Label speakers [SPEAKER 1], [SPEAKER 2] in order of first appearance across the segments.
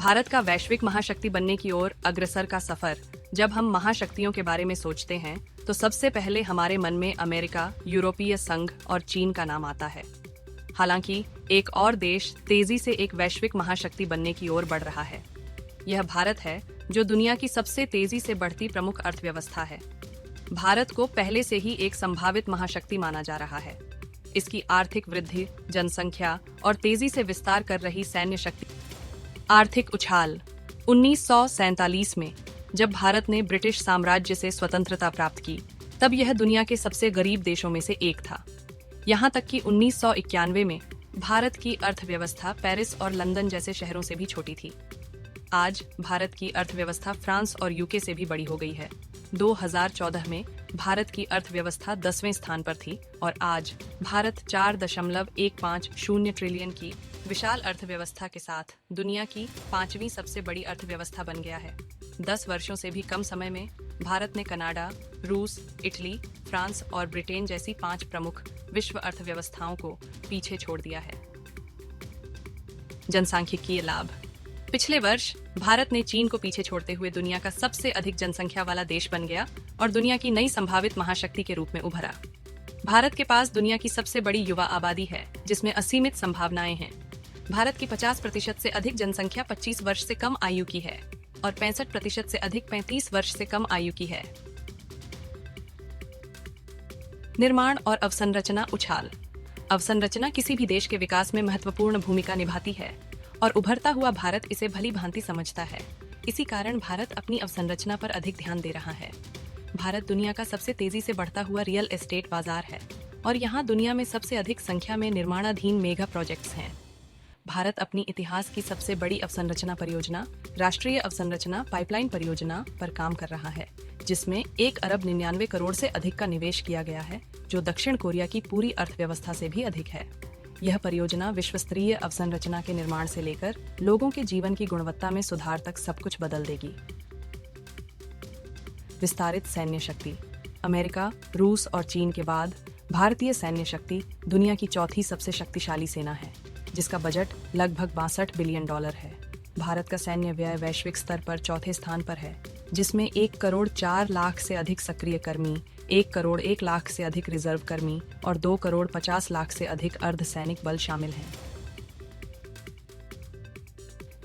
[SPEAKER 1] भारत का वैश्विक महाशक्ति बनने की ओर अग्रसर का सफर। जब हम महाशक्तियों के बारे में सोचते हैं तो सबसे पहले हमारे मन में अमेरिका, यूरोपीय संघ और चीन का नाम आता है। हालांकि एक और देश तेजी से एक वैश्विक महाशक्ति बनने की ओर बढ़ रहा है। यह भारत है, जो दुनिया की सबसे तेजी से बढ़ती प्रमुख अर्थव्यवस्था है। भारत को पहले से ही एक संभावित महाशक्ति माना जा रहा है। इसकी आर्थिक वृद्धि, जनसंख्या और तेजी से विस्तार कर रही सैन्य शक्ति। आर्थिक उछाल। 1947 में जब भारत ने ब्रिटिश साम्राज्य से स्वतंत्रता प्राप्त की, तब यह दुनिया के सबसे गरीब देशों में से एक था। यहाँ तक कि 1991 में भारत की अर्थव्यवस्था पेरिस और लंदन जैसे शहरों से भी छोटी थी। आज भारत की अर्थव्यवस्था फ्रांस और यूके से भी बड़ी हो गई है। 2014 में भारत की अर्थव्यवस्था 10वें स्थान पर थी और आज भारत 4.150 ट्रिलियन की विशाल अर्थव्यवस्था के साथ दुनिया की 5वीं सबसे बड़ी अर्थव्यवस्था बन गया है। 10 वर्षों से भी कम समय में भारत ने कनाडा, रूस, इटली, फ्रांस और ब्रिटेन जैसी 5 प्रमुख विश्व अर्थव्यवस्थाओं को पीछे छोड़ दिया है। जनसांख्यिकीय लाभ। पिछले वर्ष भारत ने चीन को पीछे छोड़ते हुए दुनिया का सबसे अधिक जनसंख्या वाला देश बन गया और दुनिया की नई संभावित महाशक्ति के रूप में उभरा। भारत के पास दुनिया की सबसे बड़ी युवा आबादी है, जिसमें असीमित संभावनाएं हैं। भारत की 50% से अधिक जनसंख्या 25 वर्ष से कम आयु की है और 65% से अधिक 35 वर्ष से कम आयु की है। निर्माण और अवसंरचना उछाल। अवसंरचना किसी भी देश के विकास में महत्वपूर्ण भूमिका निभाती है और उभरता हुआ भारत इसे भली भांति समझता है। इसी कारण भारत अपनी अवसंरचना पर अधिक ध्यान दे रहा है। भारत दुनिया का सबसे तेजी से बढ़ता हुआ रियल एस्टेट बाजार है और यहाँ दुनिया में सबसे अधिक संख्या में निर्माणाधीन मेगा प्रोजेक्ट्स हैं। भारत अपनी इतिहास की सबसे बड़ी अवसंरचना परियोजना, राष्ट्रीय अवसंरचना पाइपलाइन परियोजना पर काम कर रहा है, जिसमें 1 अरब 99 करोड़ से अधिक का निवेश किया गया है, जो दक्षिण कोरिया की पूरी अर्थव्यवस्था से भी अधिक है। यह परियोजना विश्व स्तरीय अवसंरचना के निर्माण से लेकर लोगों के जीवन की गुणवत्ता में सुधार तक सब कुछ बदल देगी। विस्तारित सैन्य शक्ति। अमेरिका, रूस और चीन के बाद भारतीय सैन्य शक्ति दुनिया की चौथी सबसे शक्तिशाली सेना है, जिसका बजट लगभग $62 बिलियन है। भारत का सैन्य व्यय वैश्विक स्तर पर चौथे स्थान पर है, जिसमें 1 करोड़ 4 लाख से अधिक सक्रिय कर्मी, 1 करोड़ 1 लाख से अधिक रिजर्व कर्मी और 2 करोड़ 50 लाख से अधिक अर्धसैनिक बल शामिल हैं।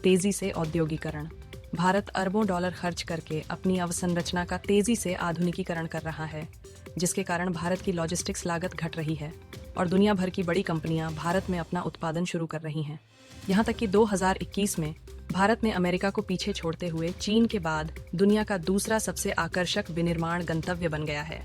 [SPEAKER 1] तेजी से औद्योगिकरण। भारत अरबों डॉलर खर्च करके अपनी अवसंरचना का तेजी से आधुनिकीकरण कर रहा है, जिसके कारण भारत की लॉजिस्टिक्स लागत घट रही है और दुनिया भर की बड़ी कंपनियां भारत में अपना उत्पादन शुरू कर रही हैं। यहाँ तक कि 2021 में भारत ने अमेरिका को पीछे छोड़ते हुए चीन के बाद दुनिया का दूसरा सबसे आकर्षक विनिर्माण गंतव्य बन गया है।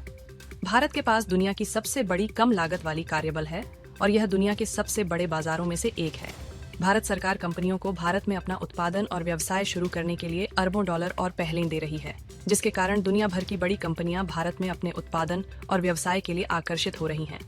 [SPEAKER 1] भारत के पास दुनिया की सबसे बड़ी कम लागत वाली कार्यबल है और यह दुनिया के सबसे बड़े बाजारों में से एक है। भारत सरकार कंपनियों को भारत में अपना उत्पादन और व्यवसाय शुरू करने के लिए अरबों डॉलर और पहलें दे रही है, जिसके कारण दुनिया भर की बड़ी कंपनियां भारत में अपने उत्पादन और व्यवसाय के लिए आकर्षित हो रही हैं।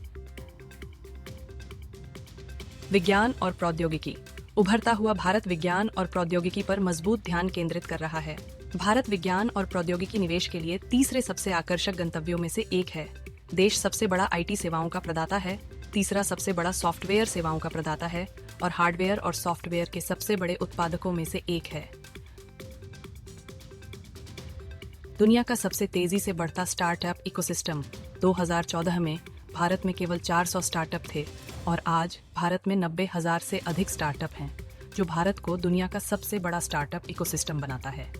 [SPEAKER 1] विज्ञान और प्रौद्योगिकी। उभरता हुआ भारत विज्ञान और प्रौद्योगिकी पर मजबूत ध्यान केंद्रित कर रहा है। भारत विज्ञान और प्रौद्योगिकी निवेश के लिए तीसरे सबसे आकर्षक गंतव्यों में से एक है। देश सबसे बड़ा आईटी सेवाओं का प्रदाता है, तीसरा सबसे बड़ा सॉफ्टवेयर सेवाओं का प्रदाता है और हार्डवेयर और सॉफ्टवेयर के सबसे बड़े उत्पादकों में से एक है। दुनिया का सबसे तेजी से बढ़ता स्टार्टअप इकोसिस्टम। 2014 में भारत में केवल 400 स्टार्टअप थे और आज भारत में 90,000 से अधिक स्टार्टअप हैं, जो भारत को दुनिया का सबसे बड़ा स्टार्टअप इकोसिस्टम बनाता है।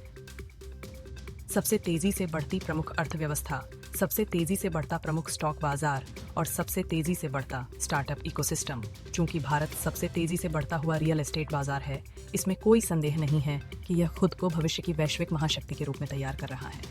[SPEAKER 1] सबसे तेजी से बढ़ती प्रमुख अर्थव्यवस्था, सबसे तेजी से बढ़ता प्रमुख स्टॉक बाजार और सबसे तेजी से बढ़ता स्टार्टअप इकोसिस्टम। चूंकि भारत सबसे तेजी से बढ़ता हुआ रियल एस्टेट बाजार है, इसमें कोई संदेह नहीं है कि यह खुद को भविष्य की वैश्विक महाशक्ति के रूप में तैयार कर रहा है।